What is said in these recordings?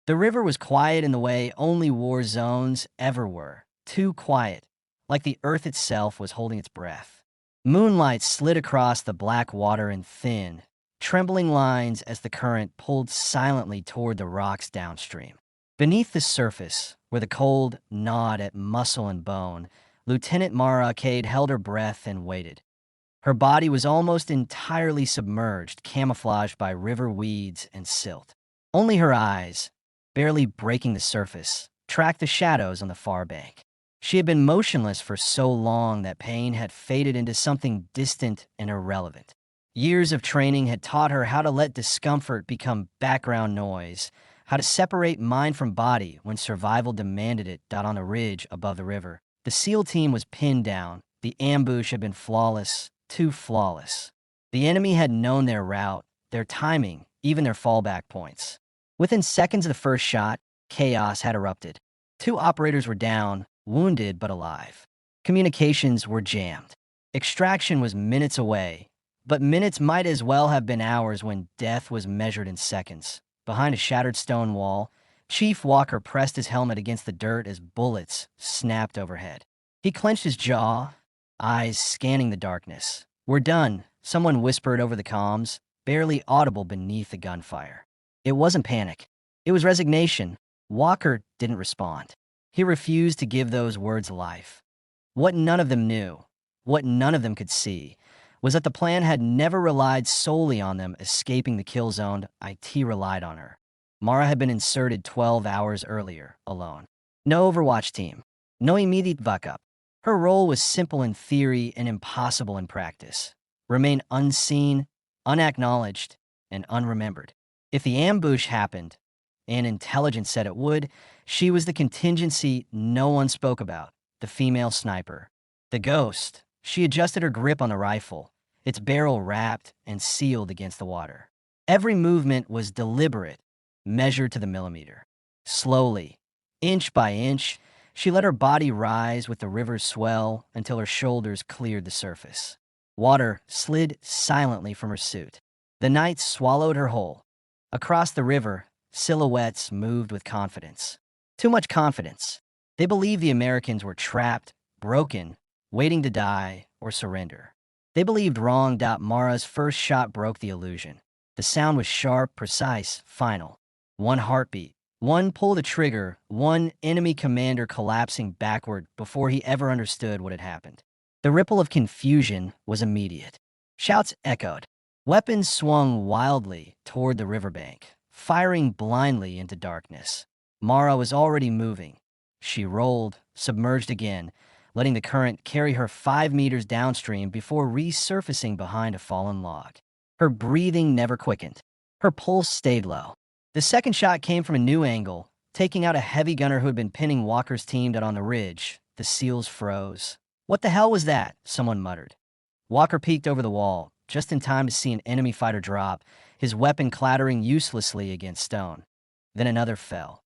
The river was quiet in the way only war zones ever were. Too quiet, like the earth itself was holding its breath. Moonlight slid across the black water in thin, trembling lines as the current pulled silently toward the rocks downstream. Beneath the surface, where the cold gnawed at muscle and bone, Lieutenant Mara Cade held her breath and waited. Her body was almost entirely submerged, camouflaged by river weeds and silt. Only her eyes, barely breaking the surface, tracked the shadows on the far bank. She had been motionless for so long that pain had faded into something distant and irrelevant. Years of training had taught her how to let discomfort become background noise, how to separate mind from body when survival demanded it. On the ridge above the river, the SEAL team was pinned down. The ambush had been flawless, too flawless. The enemy had known their route, their timing, even their fallback points. Within seconds of the first shot, chaos had erupted. 2 operators were down, wounded but alive. Communications were jammed. Extraction was minutes away, but minutes might as well have been hours when death was measured in seconds. Behind a shattered stone wall, Chief Walker pressed his helmet against the dirt as bullets snapped overhead. He clenched his jaw, eyes scanning the darkness. "We're done," someone whispered over the comms, barely audible beneath the gunfire. It wasn't panic. It was resignation. Walker didn't respond. He refused to give those words life. What none of them knew, what none of them could see, was that the plan had never relied solely on them escaping the kill zone. IT relied on her. Mara had been inserted 12 hours earlier, alone. No Overwatch team, no immediate backup. Her role was simple in theory and impossible in practice. Remain unseen, unacknowledged, and unremembered. If the ambush happened, and intelligence said it would, she was the contingency no one spoke about, the female sniper. The ghost. She adjusted her grip on the rifle, its barrel wrapped and sealed against the water. Every movement was deliberate, measured to the millimeter. Slowly, inch by inch, she let her body rise with the river's swell until her shoulders cleared the surface. Water slid silently from her suit. The night swallowed her whole. Across the river, silhouettes moved with confidence. Too much confidence. They believed the Americans were trapped, broken, waiting to die or surrender. They believed wrong. Mara's first shot broke the illusion. The sound was sharp, precise, final. One heartbeat, one pull the trigger, one enemy commander collapsing backward before he ever understood what had happened. The ripple of confusion was immediate. Shouts echoed. Weapons swung wildly toward the riverbank, firing blindly into darkness. Mara was already moving. She rolled, submerged again, letting the current carry her 5 meters downstream before resurfacing behind a fallen log. Her breathing never quickened. Her pulse stayed low. The second shot came from a new angle, taking out a heavy gunner who had been pinning Walker's team on the ridge. The SEALs froze. "What the hell was that?" someone muttered. Walker peeked over the wall, just in time to see an enemy fighter drop, his weapon clattering uselessly against stone. Then another fell.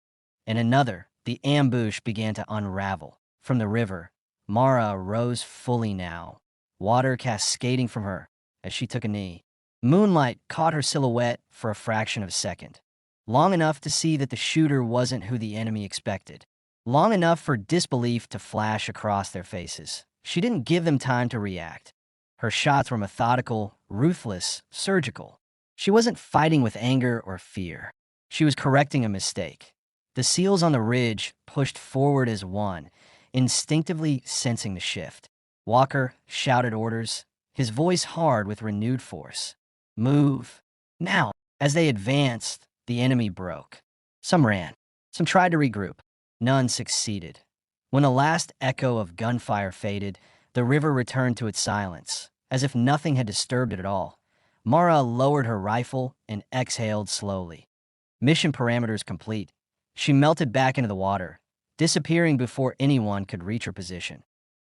And another. The ambush began to unravel. From the river, Mara rose fully now, water cascading from her as she took a knee. Moonlight caught her silhouette for a fraction of a second. Long enough to see that the shooter wasn't who the enemy expected. Long enough for disbelief to flash across their faces. She didn't give them time to react. Her shots were methodical, ruthless, surgical. She wasn't fighting with anger or fear. She was correcting a mistake. The SEALs on the ridge pushed forward as one, instinctively sensing the shift. Walker shouted orders, his voice hard with renewed force. "Move. Now." As they advanced, the enemy broke. Some ran. Some tried to regroup. None succeeded. When the last echo of gunfire faded, the river returned to its silence, as if nothing had disturbed it at all. Mara lowered her rifle and exhaled slowly. Mission parameters complete. She melted back into the water, disappearing before anyone could reach her position.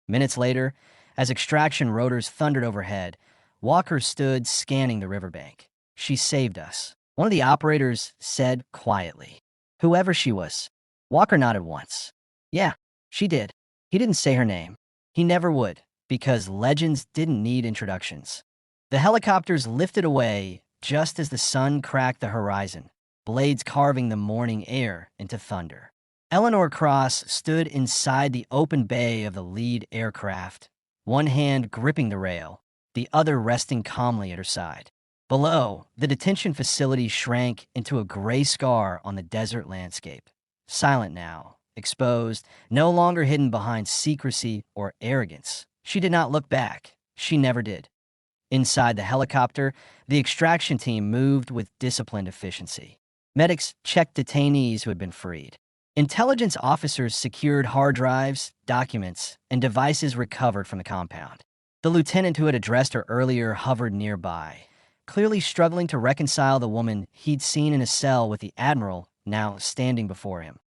Minutes later, as extraction rotors thundered overhead, Walker stood scanning the riverbank. "She saved us," one of the operators said quietly. Whoever she was. Walker nodded once. "Yeah, she did." He didn't say her name. He never would, because legends didn't need introductions. The helicopters lifted away just as the sun cracked the horizon. blades carving the morning air into thunder. Eleanor Cross stood inside the open bay of the lead aircraft, one hand gripping the rail, the other resting calmly at her side. Below, the detention facility shrank into a gray scar on the desert landscape. Silent now, exposed, no longer hidden behind secrecy or arrogance. She did not look back. She never did. Inside the helicopter, the extraction team moved with disciplined efficiency. Medics checked detainees who had been freed. Intelligence officers secured hard drives, documents, and devices recovered from the compound. The lieutenant who had addressed her earlier hovered nearby, clearly struggling to reconcile the woman he'd seen in a cell with the admiral now standing before him.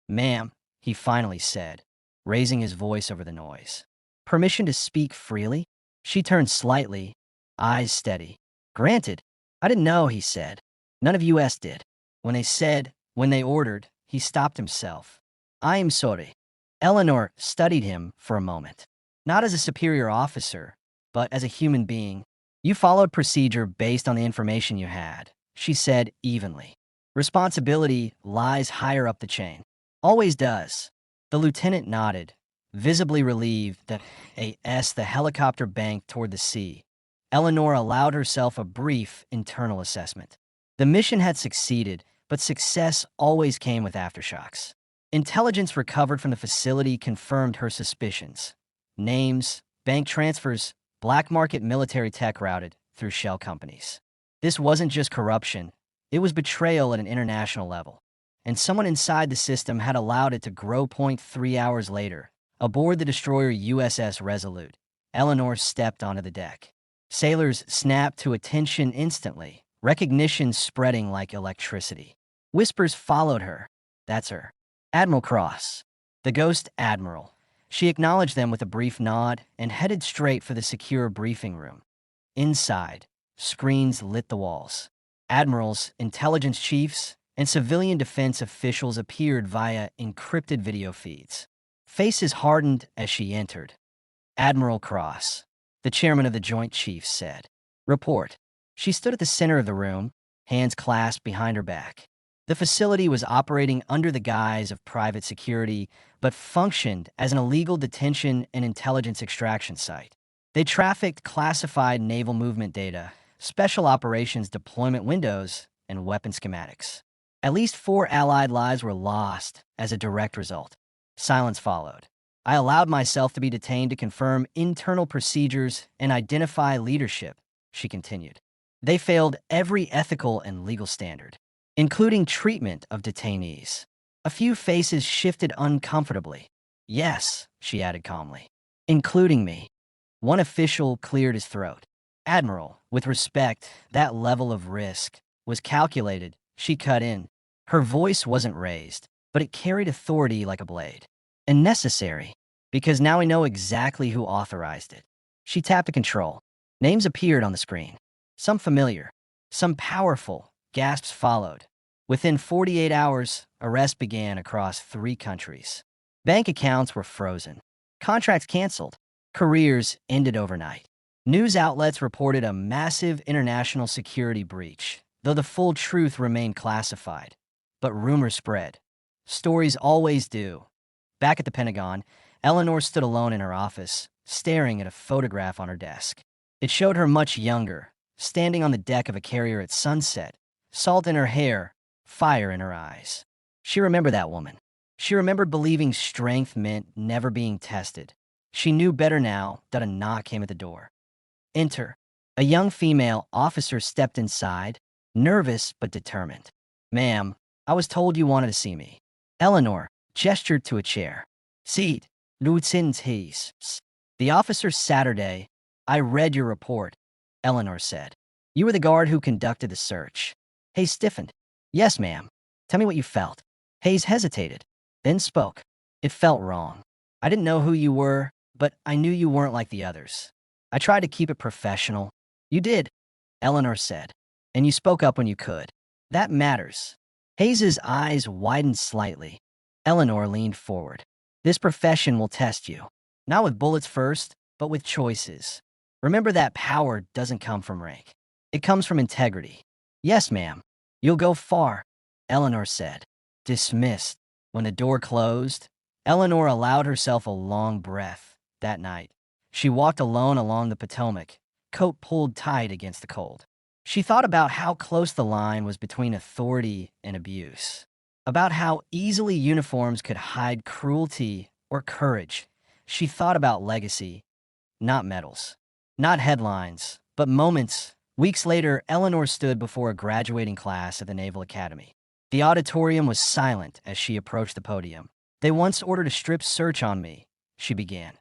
"Ma'am," he finally said, raising his voice over the noise. "Permission to speak freely?" She turned slightly, eyes steady. "Granted. I didn't know," he said. "None of US did. When they ordered," he stopped himself. "I am sorry." Eleanor studied him for a moment. Not as a superior officer, but as a human being. "You followed procedure based on the information you had," she said evenly. "Responsibility lies higher up the chain. Always does." The lieutenant nodded, visibly relieved that as the helicopter banked toward the sea, Eleanor allowed herself a brief internal assessment. The mission had succeeded, but success always came with aftershocks. Intelligence recovered from the facility confirmed her suspicions. Names, bank transfers, black market military tech routed through shell companies. This wasn't just corruption, it was betrayal at an international level. And someone inside the system had allowed it to grow. 3 hours later, aboard the destroyer USS Resolute, Eleanor stepped onto the deck. Sailors snapped to attention instantly, recognition spreading like electricity. Whispers followed her. "That's her. Admiral Cross." The ghost admiral. She acknowledged them with a brief nod and headed straight for the secure briefing room. Inside, screens lit the walls. Admirals, intelligence chiefs, and civilian defense officials appeared via encrypted video feeds. Faces hardened as she entered. "Admiral Cross," the chairman of the Joint Chiefs said. "Report." She stood at the center of the room, hands clasped behind her back. The facility was operating under the guise of private security, but functioned as an illegal detention and intelligence extraction site. They trafficked classified naval movement data, special operations deployment windows, and weapon schematics. At least 4 Allied lives were lost as a direct result. Silence followed. "I allowed myself to be detained to confirm internal procedures and identify leadership," she continued. "They failed every ethical and legal standard, including treatment of detainees." A few faces shifted uncomfortably. "Yes," she added calmly, "including me." One official cleared his throat. "Admiral, with respect, that level of risk was calculated," she cut in. Her voice wasn't raised, but it carried authority like a blade. "And necessary, because now we know exactly who authorized it." She tapped a control. Names appeared on the screen. Some familiar, some powerful. Gasps followed. Within 48 hours, arrests began across 3 countries. Bank accounts were frozen. Contracts canceled. Careers ended overnight. News outlets reported a massive international security breach, though the full truth remained classified. But rumors spread. Stories always do. Back at the Pentagon, Eleanor stood alone in her office, staring at a photograph on her desk. It showed her much younger, standing on the deck of a carrier at sunset, salt in her hair, fire in her eyes. She remembered that woman. She remembered believing strength meant never being tested. She knew better now that a knock came at the door. "Enter." A young female officer stepped inside, nervous but determined. "Ma'am, I was told you wanted to see me." Eleanor gestured to a chair. "Seat. Lieutenant Hayes." The officer Saturday. "I read your report," Eleanor said. "You were the guard who conducted the search." Hayes stiffened. "Yes, ma'am. Tell me what you felt." Hayes hesitated, then spoke. "It felt wrong. I didn't know who you were, but I knew you weren't like the others. I tried to keep it professional." "You did," Eleanor said, "and you spoke up when you could. That matters." Hayes's eyes widened slightly. Eleanor leaned forward. "This profession will test you. Not with bullets first, but with choices. Remember that power doesn't come from rank. It comes from integrity." "Yes, ma'am. You'll go far." Eleanor said. Dismissed. When the door closed, Eleanor allowed herself a long breath. That night, she walked alone along the Potomac, coat pulled tight against the cold. She thought about how close the line was between authority and abuse, about how easily uniforms could hide cruelty or courage. She thought about legacy, not medals, not headlines, but moments. Weeks later, Eleanor stood before a graduating class at the Naval Academy. The auditorium was silent as she approached the podium. They once ordered a strip search on me, she began.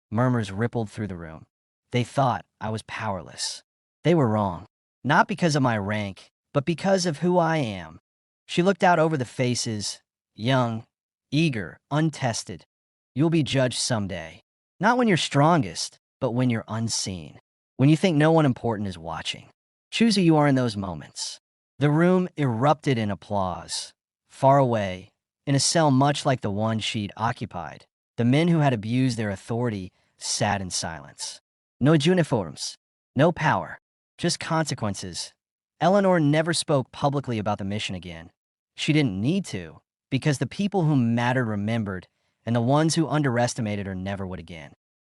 Murmurs rippled through the room. They thought I was powerless. They were wrong. Not because of my rank, but because of who I am. She looked out over the faces, young, eager, untested. You'll be judged someday. Not when you're strongest, but when you're unseen. When you think no one important is watching. Choose who you are in those moments. The room erupted in applause. Far away, in a cell much like the one she'd occupied, the men who had abused their authority sat in silence. No uniforms, no power, just consequences. Eleanor never spoke publicly about the mission again. She didn't need to, because the people who mattered remembered, and the ones who underestimated her never would again.